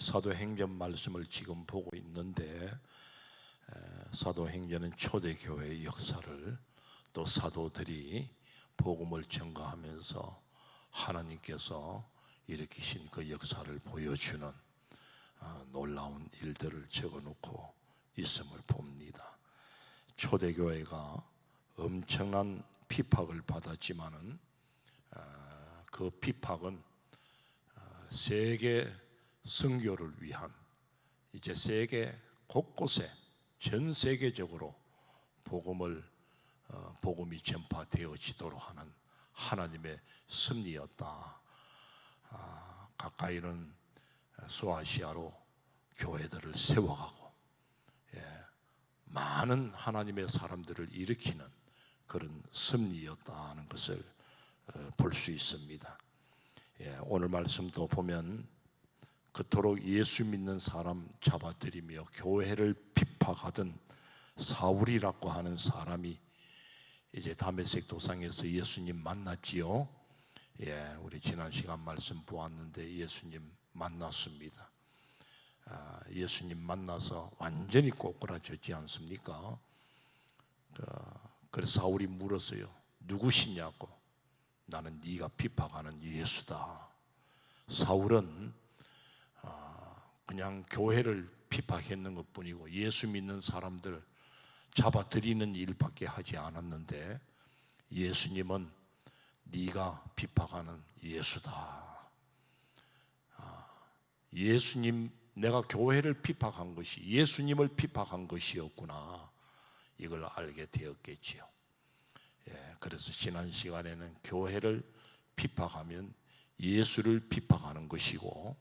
사도행전 말씀을 지금 보고 있는데 사도행전은 초대교회의 역사를 또 사도들이 복음을 전가하면서 하나님께서 일으키신 그 역사를 보여주는 놀라운 일들을 적어놓고 있음을 봅니다. 초대교회가 엄청난 피박을 받았지만은 그 피박은 세계 선교를 위한 이제 세계 곳곳에 전 세계적으로 복음이 전파되어지도록 하는 하나님의 섭리였다. 가까이는 소아시아로 교회들을 세워가고 많은 하나님의 사람들을 일으키는 그런 섭리였다는 것을 볼 수 있습니다. 오늘 말씀도 보면 그토록 예수 믿는 사람 잡아들이며 교회를 핍박하던 사울이라고 하는 사람이 이제 다메섹 도상에서 예수님 만났지요. 우리 지난 시간 말씀 보았는데 예수님 만났습니다. 예수님 만나서 완전히 꼬꾸라졌지 않습니까? 그래서 사울이 물었어요. 누구시냐고. 나는 네가 핍박하는 예수다. 사울은 그냥 교회를 핍박했는 것뿐이고 예수 믿는 사람들 잡아들이는 일밖에 하지 않았는데 예수님은 네가 핍박하는 예수다. 예수님, 내가 교회를 핍박한 것이 예수님을 핍박한 것이었구나. 이걸 알게 되었겠지요. 그래서 지난 시간에는 교회를 핍박하면 예수를 핍박하는 것이고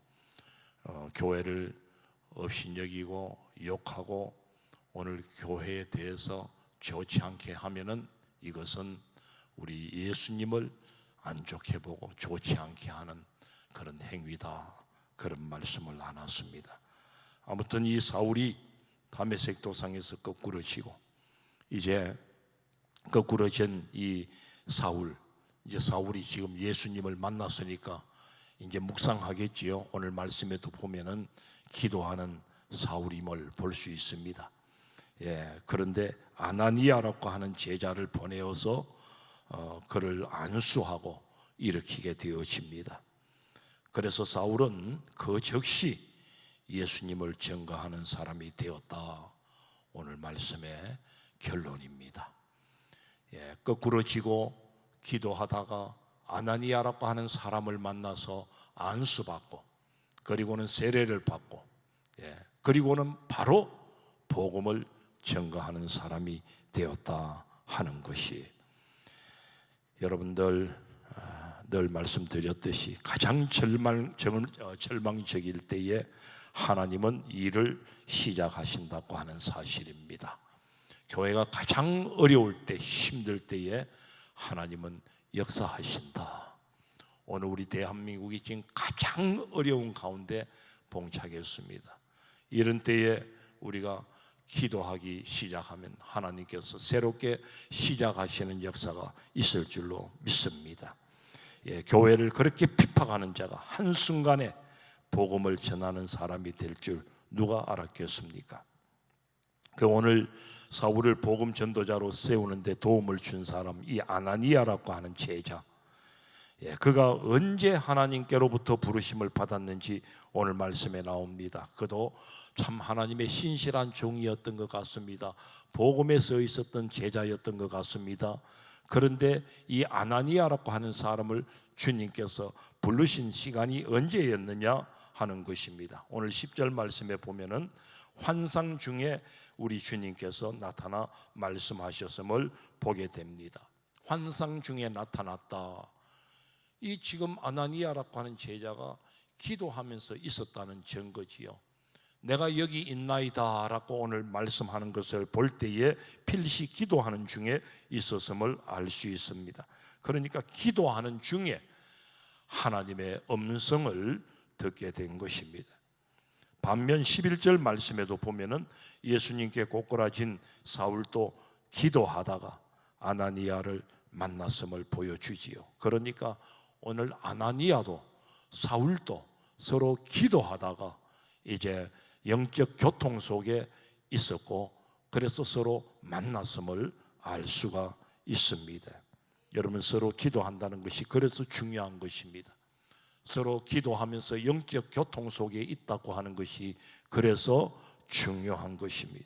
교회를 업신여기고 욕하고 오늘 교회에 대해서 좋지 않게 하면은 이것은 우리 예수님을 안 좋게 보고 좋지 않게 하는 그런 행위다. 그런 말씀을 나눴습니다. 아무튼 이 사울이 다메섹 도상에서 거꾸러지고 이제 거꾸러진 이 사울, 이제 사울이 지금 예수님을 만났으니까 이제 묵상하겠지요. 오늘 말씀에도 보면은 기도하는 사울임을 볼 수 있습니다. 그런데 아나니아라고 하는 제자를 보내어서 그를 안수하고 일으키게 되어집니다. 그래서 사울은 그 즉시 예수님을 전가하는 사람이 되었다. 오늘 말씀의 결론입니다. 거꾸러지고 기도하다가 아나니아라고 하는 사람을 만나서 안수받고 그리고는 세례를 받고 그리고는 바로 복음을 전가하는 사람이 되었다 하는 것이 여러분들 늘 말씀드렸듯이 가장 절망적일 때에 하나님은 일을 시작하신다고 하는 사실입니다. 교회가 가장 어려울 때 힘들 때에 하나님은 역사하신다. 오늘 우리 대한민국이 지금 가장 어려운 가운데 봉착했습니다. 이런 때에 우리가 기도하기 시작하면 하나님께서 새롭게 시작하시는 역사가 있을 줄로 믿습니다. 교회를 그렇게 핍박하는 자가 한순간에 복음을 전하는 사람이 될 줄 누가 알았겠습니까? 오늘 사울을 복음 전도자로 세우는데 도움을 준 사람, 이 아나니아라고 하는 제자, 그가 언제 하나님께로부터 부르심을 받았는지 오늘 말씀에 나옵니다. 그도 참 하나님의 신실한 종이었던 것 같습니다. 복음에 써 있었던 제자였던 것 같습니다. 그런데 이 아나니아라고 하는 사람을 주님께서 부르신 시간이 언제였느냐 하는 것입니다. 오늘 10절 말씀에 보면은 환상 중에 우리 주님께서 나타나 말씀하셨음을 보게 됩니다. 환상 중에 나타났다. 이 지금 아나니아라고 하는 제자가 기도하면서 있었다는 증거지요. 내가 여기 있나이다 라고 오늘 말씀하는 것을 볼 때에 필시 기도하는 중에 있었음을 알 수 있습니다. 그러니까 기도하는 중에 하나님의 음성을 듣게 된 것입니다. 반면 11절 말씀에도 보면은 예수님께 꼬꾸라진 사울도 기도하다가 아나니아를 만났음을 보여주지요. 그러니까 오늘 아나니아도 사울도 서로 기도하다가 이제 영적 교통 속에 있었고, 그래서 서로 만났음을 알 수가 있습니다. 여러분, 서로 기도한다는 것이 그래서 중요한 것입니다. 서로 기도하면서 영적 교통 속에 있다고 하는 것이 그래서 중요한 것입니다.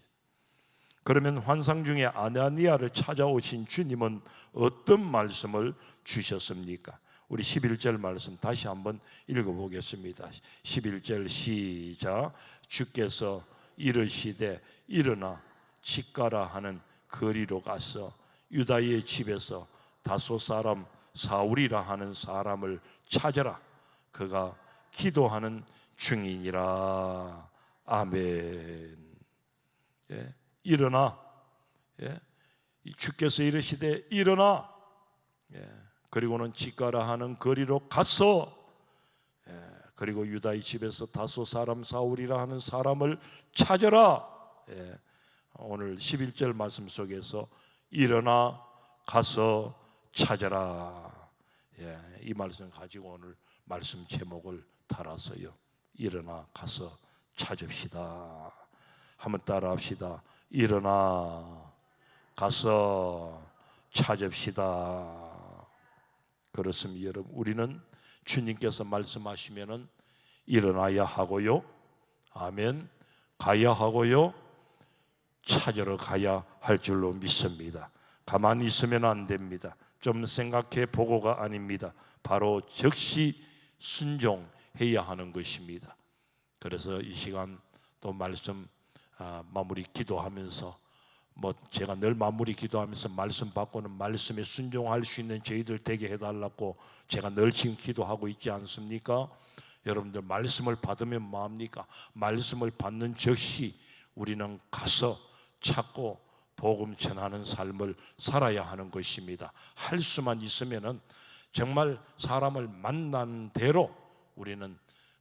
그러면 환상 중에 아나니아를 찾아오신 주님은 어떤 말씀을 주셨습니까? 우리 11절 말씀 다시 한번 읽어보겠습니다. 11절 시작. 주께서 이르시되 일어나 직가라 하는 거리로 가서 유다의 집에서 다소 사람 사울이라 하는 사람을 찾아라. 그가 기도하는 중이니라. 아멘. 예, 일어나. 예, 주께서 이르시되 일어나. 예, 그리고는 직가라 하는 거리로 가서, 그리고 유다의 집에서 다소 사람 사울이라 하는 사람을 찾아라. 오늘 11절 말씀 속에서 일어나 가서 찾아라. 이 말씀 가지고 오늘 말씀 제목을 달아서요, 일어나 가서 찾읍시다. 한번 따라 합시다. 일어나 가서 찾읍시다. 그렇습니다. 여러분, 우리는 주님께서 말씀하시면은 일어나야 하고요, 아멘, 가야 하고요, 찾으러 가야 할 줄로 믿습니다. 가만히 있으면 안 됩니다. 좀 생각해 보고가 아닙니다. 바로 즉시 순종해야 하는 것입니다. 그래서 이 시간 또 말씀 마무리 기도하면서, 제가 늘 마무리 기도하면서 말씀 받고는 말씀에 순종할 수 있는 저희들 되게 해달라고 제가 늘 지금 기도하고 있지 않습니까? 여러분들 말씀을 받으면 뭐합니까? 말씀을 받는 즉시 우리는 가서 찾고 복음 전하는 삶을 살아야 하는 것입니다. 할 수만 있으면은 정말 사람을 만난 대로 우리는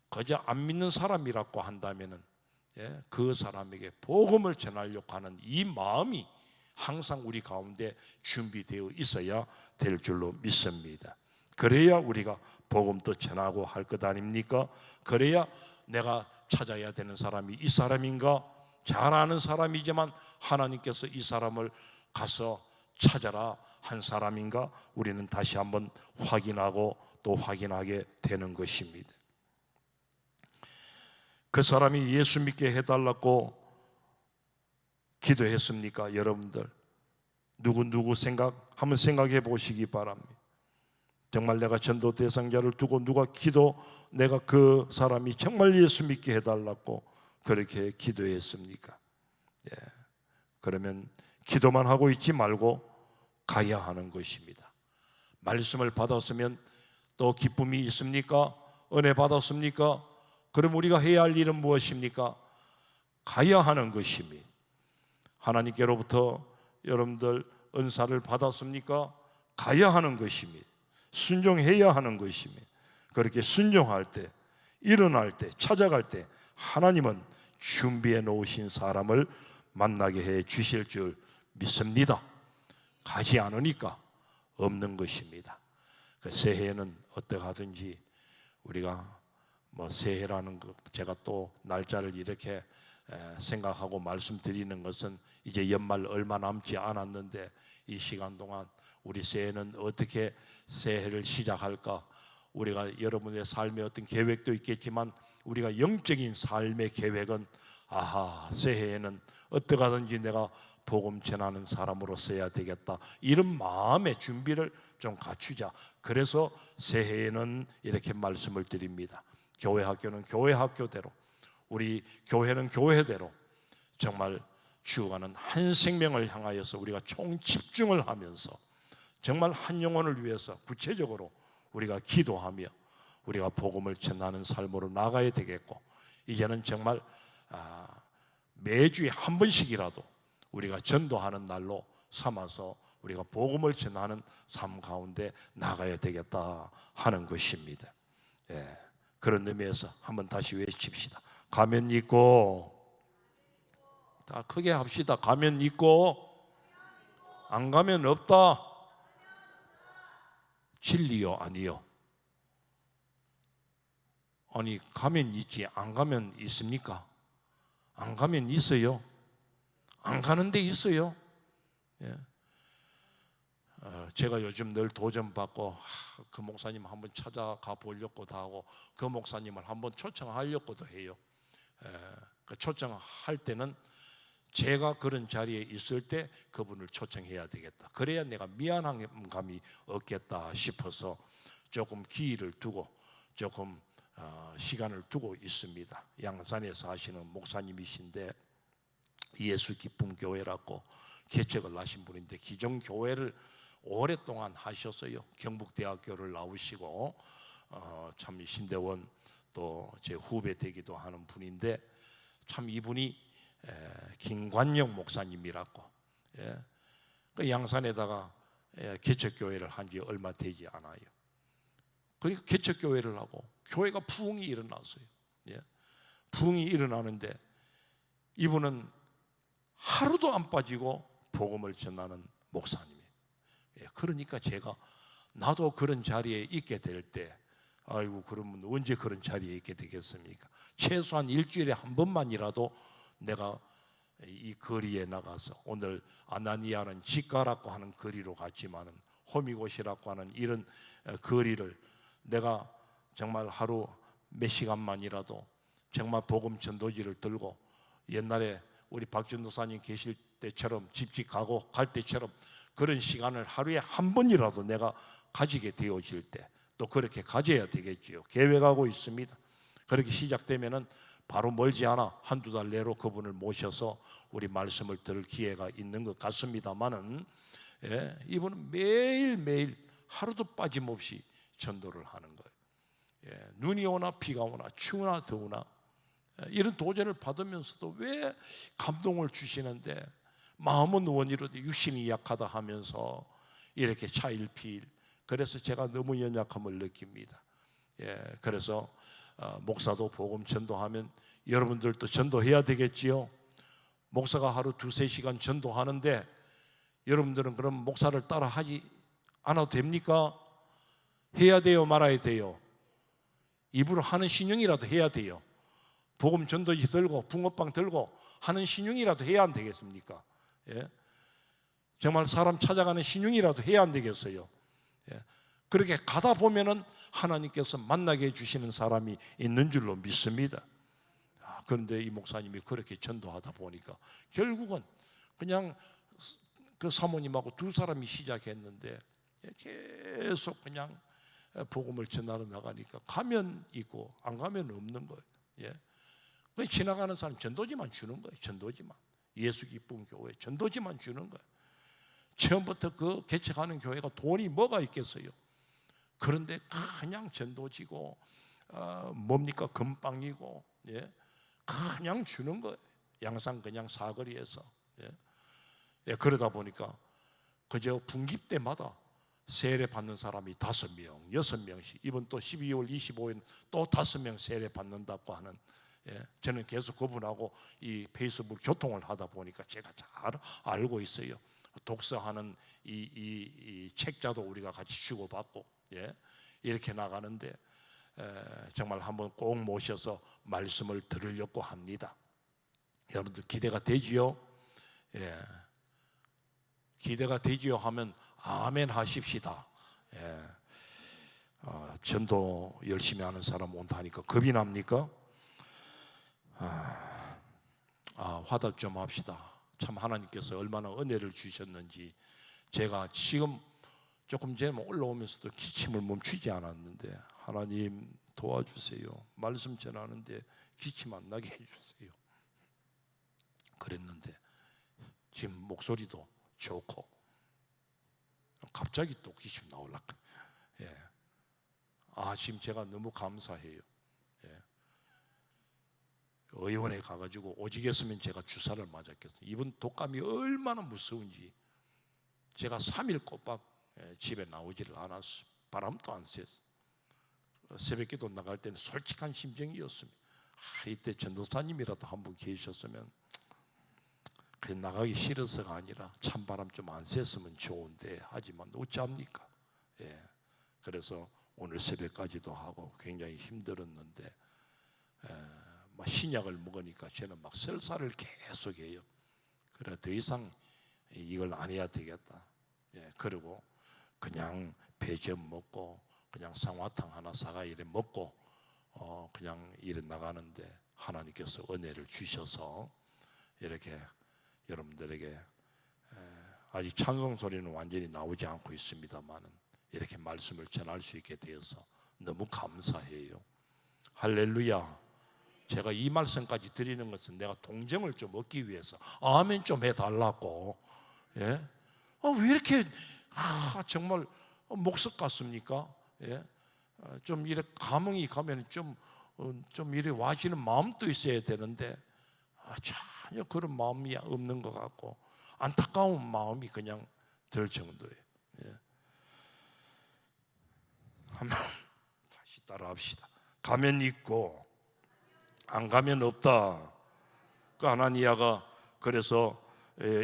그저 안 믿는 사람이라고 한다면은, 그 사람에게 복음을 전하려고 하는 이 마음이 항상 우리 가운데 준비되어 있어야 될 줄로 믿습니다. 그래야 우리가 복음도 전하고 할 것 아닙니까? 그래야 내가 찾아야 되는 사람이 이 사람인가? 잘 아는 사람이지만 하나님께서 이 사람을 가서 찾아라 한 사람인가? 우리는 다시 한번 확인하고 또 확인하게 되는 것입니다. 그 사람이 예수 믿게 해달라고 기도했습니까? 여러분들 누구 한번 생각해 보시기 바랍니다. 정말 내가 전도 대상자를 두고 내가 그 사람이 정말 예수 믿게 해달라고 그렇게 기도했습니까? 그러면 기도만 하고 있지 말고 가야 하는 것입니다. 말씀을 받았으면 또 기쁨이 있습니까? 은혜 받았습니까? 그럼 우리가 해야 할 일은 무엇입니까? 가야 하는 것입니다. 하나님께로부터 여러분들 은사를 받았습니까? 가야 하는 것입니다. 순종해야 하는 것입니다. 그렇게 순종할 때, 일어날 때, 찾아갈 때 하나님은 준비해 놓으신 사람을 만나게 해 주실 줄 믿습니다. 가지 않으니까 없는 것입니다. 그 새해에는 어떻게 하든지 우리가 새해라는 것, 제가 또 날짜를 이렇게 생각하고 말씀드리는 것은 이제 연말 얼마 남지 않았는데 이 시간 동안 우리 새해는 어떻게 새해를 시작할까? 우리가 여러분의 삶에 어떤 계획도 있겠지만 우리가 영적인 삶의 계획은 새해에는 어떻게 하든지 내가 복음 전하는 사람으로 써야 되겠다, 이런 마음의 준비를 좀 갖추자. 그래서 새해에는 이렇게 말씀을 드립니다. 교회 학교는 교회 학교대로, 우리 교회는 교회대로 정말 죽어가는 한 생명을 향하여서 우리가 총 집중을 하면서 정말 한 영혼을 위해서 구체적으로 우리가 기도하며 우리가 복음을 전하는 삶으로 나가야 되겠고, 이제는 정말 매주에 한 번씩이라도 우리가 전도하는 날로 삼아서 우리가 복음을 전하는 삶 가운데 나가야 되겠다 하는 것입니다. 그런 의미에서 한번 다시 외칩시다. 가면 있고, 다 크게 합시다. 가면 있고 안 가면 없다. 진리요 아니요? 아니 가면 있지 안 가면 있습니까? 안 가면 있어요. 안 가는 데 있어요. 예. 제가 요즘 늘 도전받고 그 목사님 한번 찾아가 보려고도 하고 그 목사님을 한번 초청하려고도 해요. 그 초청할 때는 제가 그런 자리에 있을 때 그분을 초청해야 되겠다. 그래야 내가 미안한 감이 없겠다 싶어서 조금 기회를 두고 조금 시간을 두고 있습니다. 양산에 사시는 목사님이신데 예수 기쁨 교회라고 개척을 하신 분인데 기존 교회를 오랫동안 하셨어요. 경북대학교를 나오시고 참 신대원 또 제 후배 되기도 하는 분인데 참 이분이 김관영 목사님이라고 그 양산에다가 개척교회를 한 지 얼마 되지 않아요. 그러니까 개척교회를 하고 교회가 부흥이 일어났어요. 부흥이 일어나는데 이분은 하루도 안 빠지고 복음을 전하는 목사님이에요. 그러니까 제가 나도 그런 자리에 있게 될 때 아이고 그러면 언제 그런 자리에 있게 되겠습니까? 최소한 일주일에 한 번만이라도 내가 이 거리에 나가서 오늘 아나니아는 직가라고 하는 거리로 갔지만은 호미곶이라고 하는 이런 거리를 내가 정말 하루 몇 시간만이라도 정말 복음 전도지를 들고 옛날에 우리 박전도사님 계실 때처럼 집집 가고 갈 때처럼 그런 시간을 하루에 한 번이라도 내가 가지게 되어질 때 또 그렇게 가져야 되겠지요. 계획하고 있습니다. 그렇게 시작되면은 바로 멀지 않아 한두 달 내로 그분을 모셔서 우리 말씀을 들을 기회가 있는 것 같습니다만은 이분은 매일매일 하루도 빠짐없이 전도를 하는 거예요. 눈이 오나 비가 오나 추우나 더우나 이런 도전을 받으면서도 왜 감동을 주시는데 마음은 원이로도 육신이 약하다 하면서 이렇게 차일피일 그래서 제가 너무 연약함을 느낍니다. 그래서 목사도 복음 전도하면 여러분들도 전도해야 되겠지요. 목사가 하루 2-3시간 전도하는데 여러분들은 그럼 목사를 따라 하지 않아도 됩니까? 해야 돼요, 말아야 돼요? 입으로 하는 신용이라도 해야 돼요. 복음 전도지 들고 붕어빵 들고 하는 신용이라도 해야 안 되겠습니까? 정말 사람 찾아가는 신용이라도 해야 안 되겠어요? 그렇게 가다 보면은 하나님께서 만나게 해주시는 사람이 있는 줄로 믿습니다. 그런데 이 목사님이 그렇게 전도하다 보니까 결국은 그냥 그 사모님하고 두 사람이 시작했는데 계속 그냥 복음을 전하러 나가니까 가면 있고 안 가면 없는 거예요. 그 지나가는 사람 전도지만 주는 거예요. 전도지만. 예수 기쁨 교회 전도지만 주는 거예요. 처음부터 그 개척하는 교회가 돈이 뭐가 있겠어요. 그런데 그냥 전도지고 뭡니까 금빵이고 그냥 주는 거예요. 양산 그냥 사거리에서. 그러다 보니까 그저 분기 때마다 세례 받는 사람이 5명, 6명씩 이번 또 12월 25일 또 5명 세례 받는다고 하는 저는 계속 그분하고 이 페이스북 교통을 하다 보니까 제가 잘 알고 있어요. 독서하는 이 책자도 우리가 같이 주고받고 이렇게 나가는데 정말 한번 꼭 모셔서 말씀을 들으려고 합니다. 여러분들 기대가 되지요? 기대가 되지요 하면 아멘 하십시다. 전도 열심히 하는 사람 온다니까 겁이 납니까? 화답 좀 합시다. 참 하나님께서 얼마나 은혜를 주셨는지 제가 지금 조금 전에 올라오면서도 기침을 멈추지 않았는데 하나님 도와주세요. 말씀 전하는데 기침 안 나게 해주세요. 그랬는데 지금 목소리도 좋고 갑자기 또 기침 나오려고. 지금 제가 너무 감사해요. 의원에 가가지고 오지겠으면 제가 주사를 맞았겠어요. 이번 독감이 얼마나 무서운지 제가 3일 꼬박 집에 나오지를 않았어요. 바람도 안 쐈어요. 새벽기도 나갈 때는 솔직한 심정이었습니다. 이때 전도사님이라도 한 분 계셨으면 그냥 나가기 싫어서가 아니라 찬바람 좀 안 쐈으면 좋은데 하지만 어찌합니까? 그래서 오늘 새벽까지도 하고 굉장히 힘들었는데 신약을 먹으니까 저는 막 설사를 계속해요. 그래 더 이상 이걸 안 해야 되겠다. 그리고 그냥 배즙 먹고 그냥 쌍화탕 하나 사가 이래 먹고 그냥 이래 나가는데 하나님께서 은혜를 주셔서 이렇게 여러분들에게 아직 찬송 소리는 완전히 나오지 않고 있습니다만은 이렇게 말씀을 전할 수 있게 되어서 너무 감사해요. 할렐루야. 제가 이 말씀까지 드리는 것은 내가 동정을 좀 얻기 위해서 아멘 좀 해달라고. 예? 왜 이렇게 정말 목석 같습니까? 예? 좀 이렇게 감흥이 가면 좀 이래 와지는 마음도 있어야 되는데 전혀 그런 마음이 없는 것 같고 안타까운 마음이 그냥 들 정도예요. 예. 한번 다시 따라합시다. 가면 있고 안 가면 없다. 그 아나니아가 그래서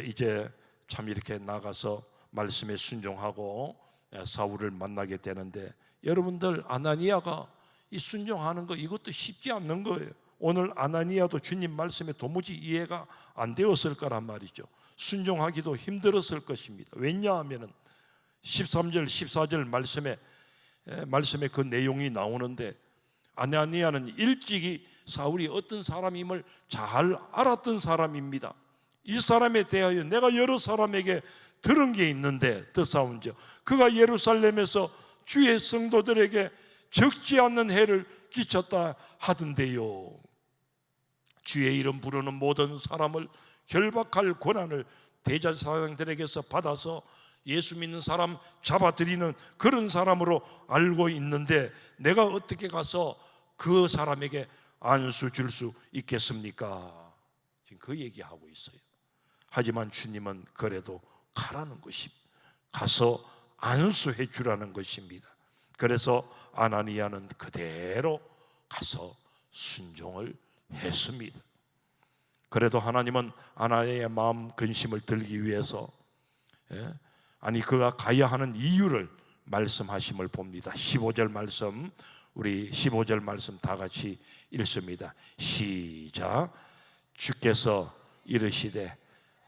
이제 참 이렇게 나가서 말씀에 순종하고 사울을 만나게 되는데 여러분들 아나니아가 이 순종하는 거 이것도 쉽지 않는 거예요. 오늘 아나니아도 주님 말씀에 도무지 이해가 안 되었을 거란 말이죠. 순종하기도 힘들었을 것입니다. 왜냐하면 13절 14절 말씀에 그 내용이 나오는데 아나니아는 일찍이 사울이 어떤 사람임을 잘 알았던 사람입니다. 이 사람에 대하여 내가 여러 사람에게 들은 게 있는데 더사운저 그가 예루살렘에서 주의 성도들에게 적지 않는 해를 끼쳤다 하던데요. 주의 이름 부르는 모든 사람을 결박할 권한을 대제사장들에게서 받아서 예수 믿는 사람 잡아들이는 그런 사람으로 알고 있는데 내가 어떻게 가서 그 사람에게 안수 줄 수 있겠습니까? 지금 그 얘기하고 있어요. 하지만 주님은 그래도 가라는 것입니다. 가서 안수해 주라는 것입니다. 그래서 아나니아는 그대로 가서 순종을 했습니다. 그래도 하나님은 아나니아의 마음 근심을 들기 위해서 그가 가야 하는 이유를 말씀하심을 봅니다. 15절 말씀, 우리 15절 말씀 다 같이 읽습니다. 시작. 주께서 이르시되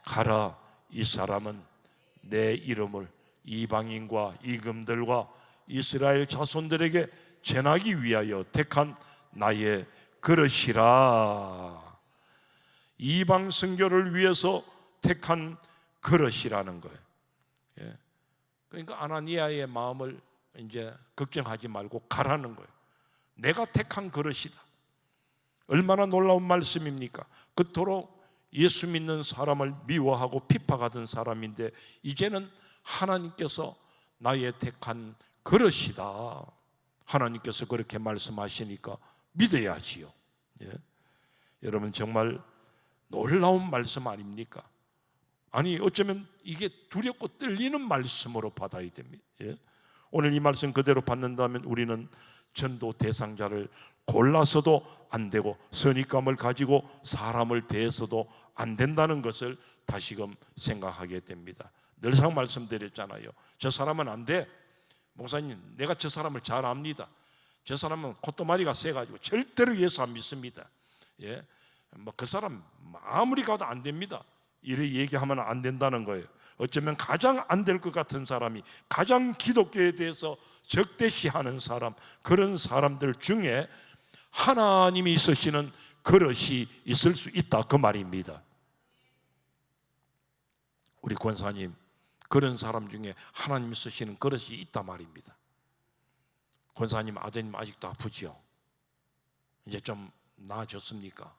가라, 이 사람은 내 이름을 이방인과 이금들과 이스라엘 자손들에게 전하기 위하여 택한 나의 그릇이라. 이방 선교를 위해서 택한 그릇이라는 거예요. 그러니까 아나니아의 마음을 이제 걱정하지 말고 가라는 거예요. 내가 택한 그릇이다. 얼마나 놀라운 말씀입니까? 그토록 예수 믿는 사람을 미워하고 핍박하던 사람인데 이제는 하나님께서 나의 택한 그릇이다. 하나님께서 그렇게 말씀하시니까 믿어야지요. 여러분 정말 놀라운 말씀 아닙니까? 아니 어쩌면 이게 두렵고 떨리는 말씀으로 받아야 됩니다. 오늘 이 말씀 그대로 받는다면 우리는 전도 대상자를 골라서도 안 되고 선입감을 가지고 사람을 대해서도 안 된다는 것을 다시금 생각하게 됩니다. 늘상 말씀드렸잖아요. 저 사람은 안 돼. 목사님, 내가 저 사람을 잘 압니다. 저 사람은 콧도마리가 세가지고 절대로 예수 안 믿습니다. 그 사람 아무리 가도 안 됩니다. 이렇게 얘기하면 안 된다는 거예요. 어쩌면 가장 안 될 것 같은 사람이 가장 기독교에 대해서 적대시하는 사람, 그런 사람들 중에 하나님이 쓰시는 그릇이 있을 수 있다, 그 말입니다. 우리 권사님, 그런 사람 중에 하나님이 쓰시는 그릇이 있다 말입니다. 권사님 아드님 아직도 아프지요? 이제 좀 나아졌습니까?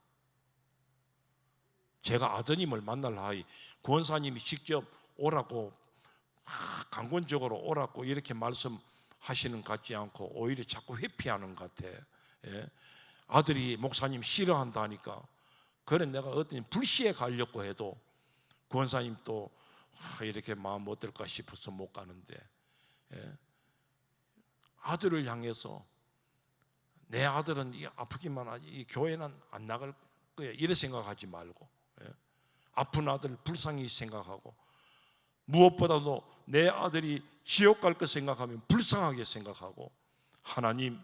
제가 아드님을 만날 하이 권사님이 직접 오라고 강권적으로 오라고 이렇게 말씀하시는 것 같지 않고 오히려 자꾸 회피하는 것 같아. 아들이 목사님 싫어한다니까. 그래 내가 어떤 불시에 가려고 해도 권사님 또 이렇게 마음 어떨까 싶어서 못 가는데 아들을 향해서 내 아들은 아프기만 하지 이 교회는 안 나갈 거야 이래 생각하지 말고 아픈 아들 불쌍히 생각하고 무엇보다도 내 아들이 지옥 갈 것 생각하면 불쌍하게 생각하고 하나님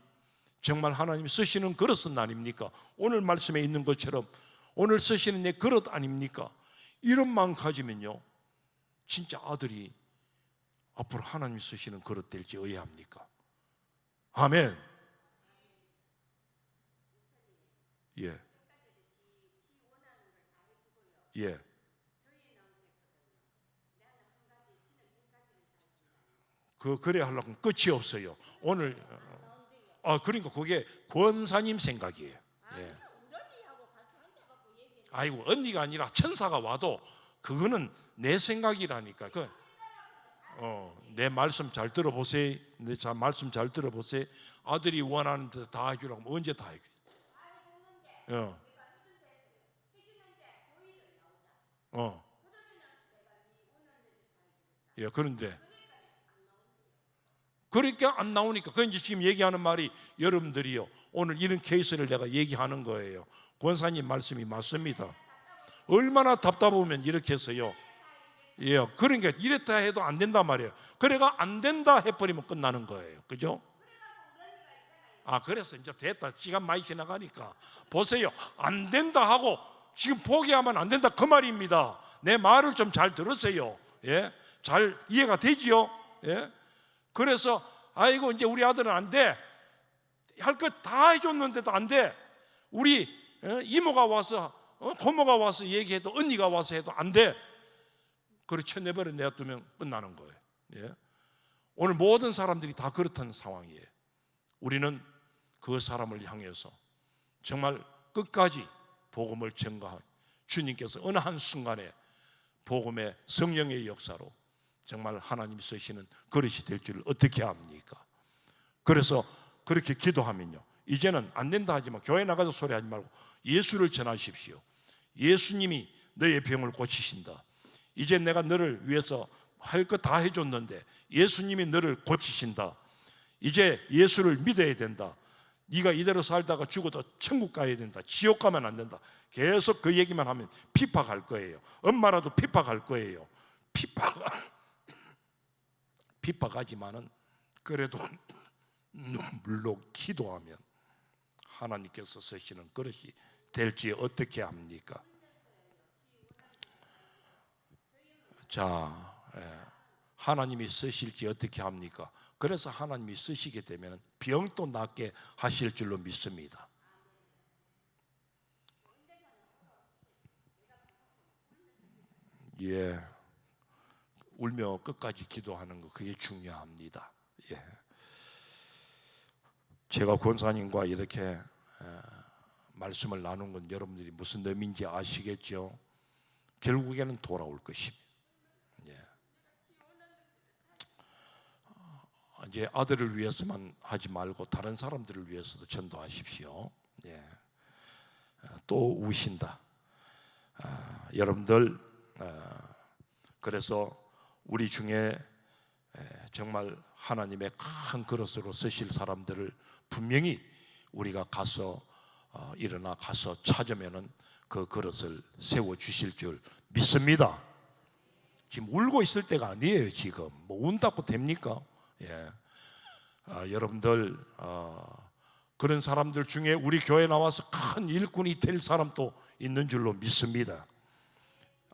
정말 하나님 쓰시는 그릇은 아닙니까? 오늘 말씀에 있는 것처럼 오늘 쓰시는 내 그릇 아닙니까? 이런 마음 가지면요, 진짜 아들이 앞으로 하나님 쓰시는 그릇 될지 의아합니까? 아멘. 예. 예. 그래야 하려면 끝이 없어요. 오늘 그러니까 그게 권사님 생각이에요. 예. 아이고, 언니가 아니라 천사가 와도 그거는 내 생각이라니까. 내 말씀 잘 들어보세요. 내 말씀 잘 들어보세요. 아들이 원하는 데 다 해주라고 하면 언제 다 해줘? 예, 그런데 그러니까 안 나오니까. 그 이제 지금 얘기하는 말이, 여러분들이요, 오늘 이런 케이스를 내가 얘기하는 거예요. 권사님 말씀이 맞습니다. 얼마나 답답하면 이렇게 해서요. 예, 그러니까 이랬다 해도 안 된단 말이에요. 그래가 안 된다 해버리면 끝나는 거예요. 그죠? 그래서 이제 됐다. 시간 많이 지나가니까 보세요. 안 된다 하고 지금 포기하면 안 된다, 그 말입니다. 내 말을 좀 잘 들으세요. 예, 잘 이해가 되지요? 예. 그래서 아이고, 이제 우리 아들은 안 돼. 할 것 다 해줬는데도 안 돼. 우리 이모가 와서 고모가 와서 얘기해도, 언니가 와서 해도 안 돼. 그렇게 내버려 내두면 끝나는 거예요. 예. 오늘 모든 사람들이 다 그렇다는 상황이에요. 우리는 그 사람을 향해서 정말 끝까지 복음을 전가하고, 주님께서 어느 한순간에 복음의 성령의 역사로 정말 하나님이 쓰시는 그릇이 될 줄 어떻게 압니까? 그래서 그렇게 기도하면요, 이제는 안 된다 하지만 교회 나가서 소리하지 말고 예수를 전하십시오. 예수님이 너의 병을 고치신다. 이제 내가 너를 위해서 할 것 다 해줬는데 예수님이 너를 고치신다. 이제 예수를 믿어야 된다. 네가 이대로 살다가 죽어도 천국 가야 된다. 지옥 가면 안 된다. 계속 그 얘기만 하면 핍박할 거예요. 엄마라도 핍박할 거예요. 핍박하지만은 그래도 눈물로 기도하면 하나님께서 쓰시는 그릇이 될지 어떻게 합니까? 자, 하나님이 쓰실지 어떻게 합니까? 그래서 하나님이 쓰시게 되면 병도 낫게 하실 줄로 믿습니다. 예, 울며 끝까지 기도하는 거, 그게 중요합니다. 예. 제가 권사님과 이렇게 말씀을 나눈 건 여러분들이 무슨 의미인지 아시겠죠? 결국에는 돌아올 것입니다. 예. 이제 아들을 위해서만 하지 말고 다른 사람들을 위해서도 전도하십시오. 예. 또 우신다. 여러분들, 그래서 우리 중에 정말 하나님의 큰 그릇으로 쓰실 사람들을 분명히 우리가 가서 일어나 가서 찾으면은 그 그릇을 세워 주실 줄 믿습니다. 지금 울고 있을 때가 아니에요. 지금 뭐 운다고 됩니까? 예. 여러분들, 그런 사람들 중에 우리 교회 나와서 큰 일꾼이 될 사람도 있는 줄로 믿습니다.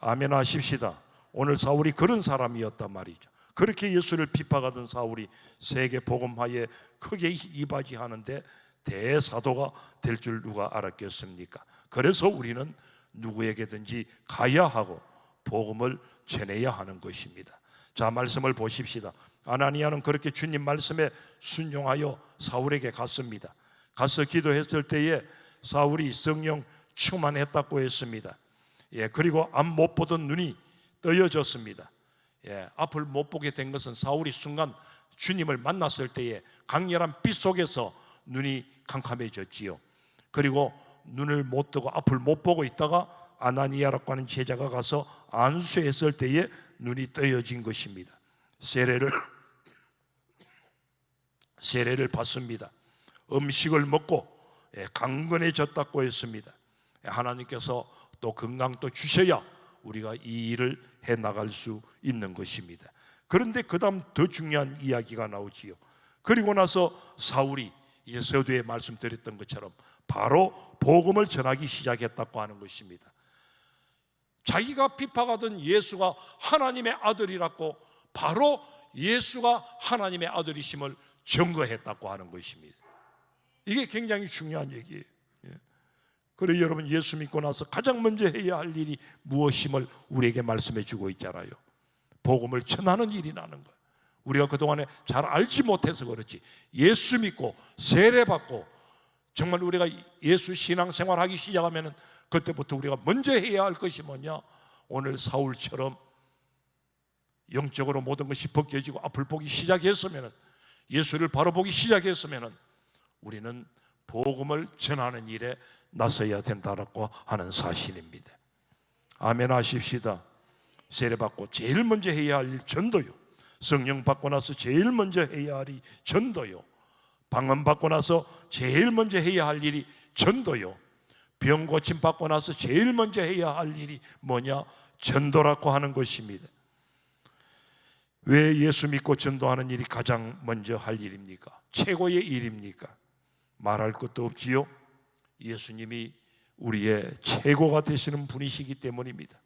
아멘 하십시다. 오늘 사울이 그런 사람이었단 말이죠. 그렇게 예수를 핍박하던 사울이 세계 복음화에 크게 이바지하는데 대사도가 될 줄 누가 알았겠습니까? 그래서 우리는 누구에게든지 가야 하고 복음을 전해야 하는 것입니다. 자, 말씀을 보십시다. 아나니아는 그렇게 주님 말씀에 순종하여 사울에게 갔습니다. 가서 기도했을 때에 사울이 성령 충만했다고 했습니다. 예, 그리고 앞 못 보던 눈이 떠여졌습니다. 예, 앞을 못 보게 된 것은 사울이 순간 주님을 만났을 때에 강렬한 빛 속에서 눈이 캄캄해졌지요. 그리고 눈을 못 뜨고 앞을 못 보고 있다가 아나니아라고 하는 제자가 가서 안수했을 때에 눈이 떠여진 것입니다. 세례를 받습니다. 음식을 먹고 강건해졌다고 했습니다. 하나님께서 또 건강도 주셔야 우리가 이 일을 해나갈 수 있는 것입니다. 그런데 그 다음 더 중요한 이야기가 나오지요. 그리고 나서 사울이 이제 서두에 말씀드렸던 것처럼 바로 복음을 전하기 시작했다고 하는 것입니다. 자기가 핍박하던 예수가 하나님의 아들이라고 바로 예수가 하나님의 아들이심을 증거했다고 하는 것입니다. 이게 굉장히 중요한 얘기예요. 그래서 여러분, 예수 믿고 나서 가장 먼저 해야 할 일이 무엇임을 우리에게 말씀해 주고 있잖아요. 복음을 전하는 일이 나는 거예요. 우리가 그동안에 잘 알지 못해서 그렇지, 예수 믿고 세례받고 정말 우리가 예수 신앙생활 하기 시작하면 그때부터 우리가 먼저 해야 할 것이 뭐냐, 오늘 사울처럼 영적으로 모든 것이 벗겨지고 앞을 보기 시작했으면, 예수를 바로 보기 시작했으면 우리는 복음을 전하는 일에 나서야 된다고 하는 사실입니다. 아멘 하십시다. 세례받고 제일 먼저 해야 할 일 전도요. 성령 받고 나서 제일 먼저 해야 할 일이 전도요. 방언 받고 나서 제일 먼저 해야 할 일이 전도요. 병 고침 받고 나서 제일 먼저 해야 할 일이 뭐냐? 전도라고 하는 것입니다. 왜 예수 믿고 전도하는 일이 가장 먼저 할 일입니까? 최고의 일입니까? 말할 것도 없지요. 예수님이 우리의 최고가 되시는 분이시기 때문입니다.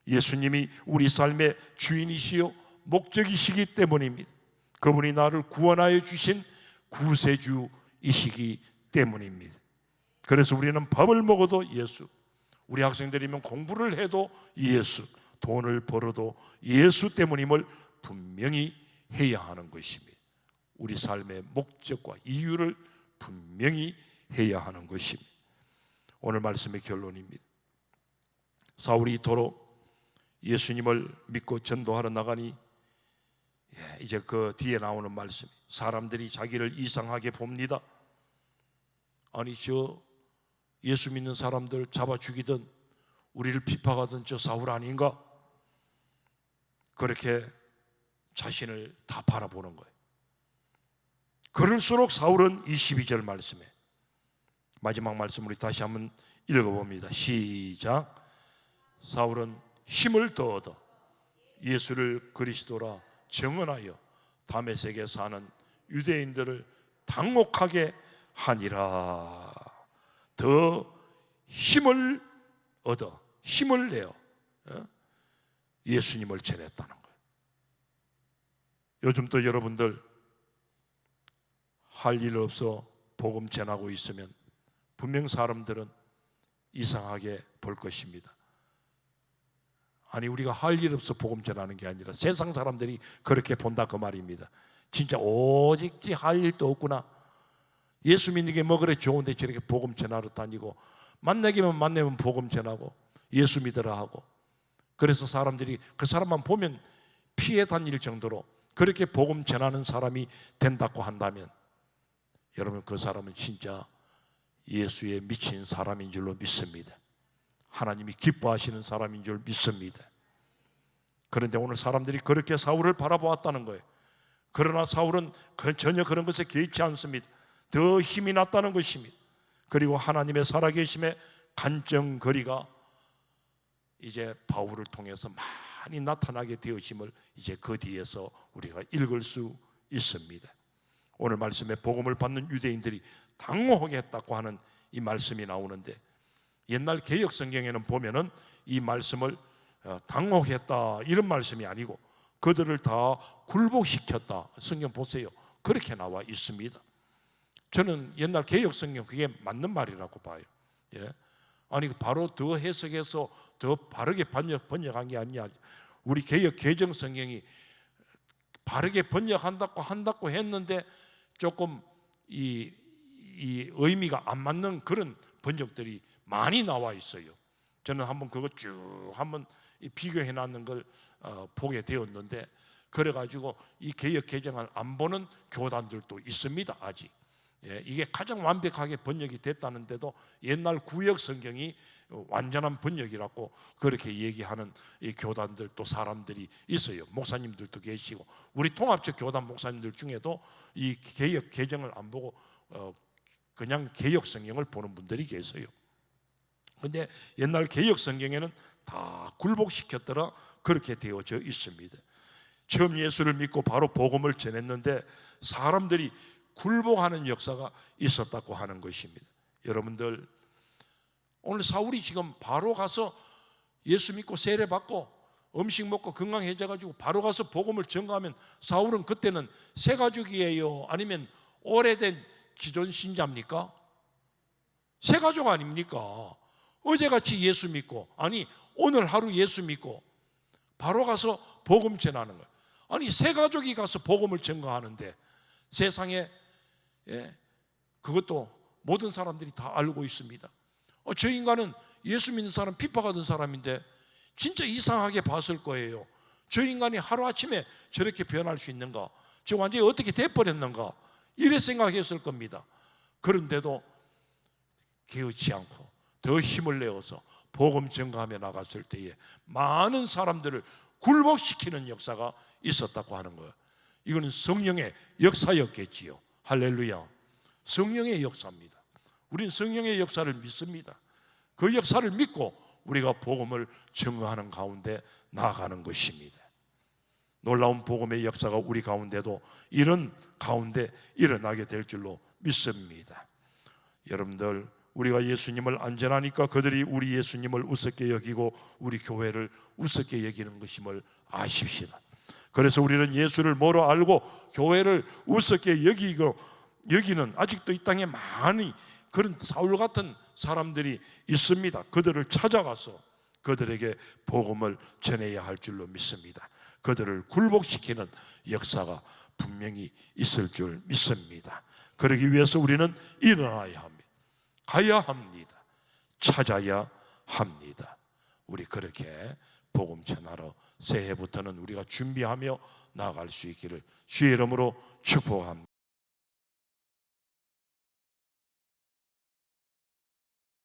예수님이 우리 삶의 주인이시요 목적이시기 때문입니다. 그분이 나를 구원하여 주신 구세주이시기 때문입니다. 그래서 우리는 밥을 먹어도 예수, 우리 학생들이면 공부를 해도 예수, 돈을 벌어도 예수 때문임을 분명히 해야 하는 것입니다. 우리 삶의 목적과 이유를 분명히 해야 하는 것입니다. 오늘 말씀의 결론입니다. 사울이 이토록 예수님을 믿고 전도하러 나가니 이제 그 뒤에 나오는 말씀, 사람들이 자기를 이상하게 봅니다. 아니, 저 예수 믿는 사람들 잡아 죽이던, 우리를 비판하던 저 사울 아닌가? 그렇게 자신을 다 바라보는 거예요. 그럴수록 사울은 22절 말씀에, 마지막 말씀 우리 다시 한번 읽어봅니다. 시작. 사울은 힘을 더 얻어 예수를 그리스도라 증언하여 다메섹에 사는 유대인들을 당혹하게 하니라. 더 힘을 얻어, 힘을 내어 예수님을 전했다는 거예요. 요즘 또 여러분들 할 일 없어 복음 전하고 있으면 분명 사람들은 이상하게 볼 것입니다. 아니, 우리가 할 일 없어 복음 전하는 게 아니라 세상 사람들이 그렇게 본다 그 말입니다. 진짜 오직 할 일도 없구나. 예수 믿는 게 뭐 그래 좋은데 저렇게 복음 전하러 다니고, 만나기만 만나면 복음 전하고 예수 믿으라 하고, 그래서 사람들이 그 사람만 보면 피해 다닐 정도로 그렇게 복음 전하는 사람이 된다고 한다면, 여러분, 그 사람은 진짜 예수에 미친 사람인 줄로 믿습니다. 하나님이 기뻐하시는 사람인 줄 믿습니다. 그런데 오늘 사람들이 그렇게 사울을 바라보았다는 거예요. 그러나 사울은 전혀 그런 것에 개의치 않습니다. 더 힘이 났다는 것입니다. 그리고 하나님의 살아계심의 간증거리가 이제 바울을 통해서 많이 나타나게 되어심을 이제 그 뒤에서 우리가 읽을 수 있습니다. 오늘 말씀에 복음을 받는 유대인들이 당혹했다고 하는 이 말씀이 나오는데, 옛날 개역 성경에는 보면은 이 말씀을 당혹했다 이런 말씀이 아니고 그들을 다 굴복시켰다, 성경 보세요, 그렇게 나와 있습니다. 저는 옛날 개역 성경 그게 맞는 말이라고 봐요. 예. 아니, 바로 더 해석해서 더 바르게 번역한 게 아니냐. 우리 개역 개정 성경이 바르게 번역한다고 했는데 조금 이 의미가 안 맞는 그런 번역들이 많이 나와 있어요. 저는 한번 그거 쭉 한번 비교해 놨는 걸 보게 되었는데, 그래가지고 이 개역 개정을 안 보는 교단들도 있습니다. 아직. 예, 이게 가장 완벽하게 번역이 됐다는데도 옛날 구역 성경이 완전한 번역이라고 그렇게 얘기하는 이 교단들 또 사람들이 있어요. 목사님들도 계시고, 우리 통합적 교단 목사님들 중에도 이 개역 개정을 안 보고 그냥 개역 성경을 보는 분들이 계세요. 그런데 옛날 개역 성경에는 다 굴복시켰더라 그렇게 되어져 있습니다. 처음 예수를 믿고 바로 복음을 전했는데 사람들이 굴복하는 역사가 있었다고 하는 것입니다. 여러분들, 오늘 사울이 지금 바로 가서 예수 믿고 세례 받고 음식 먹고 건강해져 가지고 바로 가서 복음을 전가하면, 사울은 그때는 새 가족이에요, 아니면 오래된 기존 신자입니까? 새 가족 아닙니까? 어제같이 예수 믿고, 아니 오늘 하루 예수 믿고 바로 가서 복음 전하는 거예요. 아니 새 가족이 가서 복음을 전가하는데, 세상에 그것도 모든 사람들이 다 알고 있습니다. 저 인간은 예수 믿는 사람 핍박하던 사람인데 진짜 이상하게 봤을 거예요. 저 인간이 하루아침에 저렇게 변할 수 있는가, 저 완전히 어떻게 돼버렸는가, 이래 생각했을 겁니다. 그런데도 개의치 않고 더 힘을 내어서 복음 전가하며 나갔을 때에 많은 사람들을 굴복시키는 역사가 있었다고 하는 거예요. 이거는 성령의 역사였겠지요. 할렐루야. 성령의 역사입니다. 우리는 성령의 역사를 믿습니다. 그 역사를 믿고 우리가 복음을 전가하는 가운데 나아가는 것입니다. 놀라운 복음의 역사가 우리 가운데도 이런 가운데 일어나게 될 줄로 믿습니다. 여러분들, 우리가 예수님을 안전하니까 그들이 우리 예수님을 우습게 여기고 우리 교회를 우습게 여기는 것임을 아십시다. 그래서 우리는 예수를 뭐로 알고 교회를 우습게 여기는 아직도 이 땅에 많이 그런 사울 같은 사람들이 있습니다. 그들을 찾아가서 그들에게 복음을 전해야 할 줄로 믿습니다. 그들을 굴복시키는 역사가 분명히 있을 줄 믿습니다. 그러기 위해서 우리는 일어나야 합니다. 가야 합니다. 찾아야 합니다. 우리 그렇게 복음 전하러 새해부터는 우리가 준비하며 나아갈 수 있기를 주의 이름으로 축복합니다.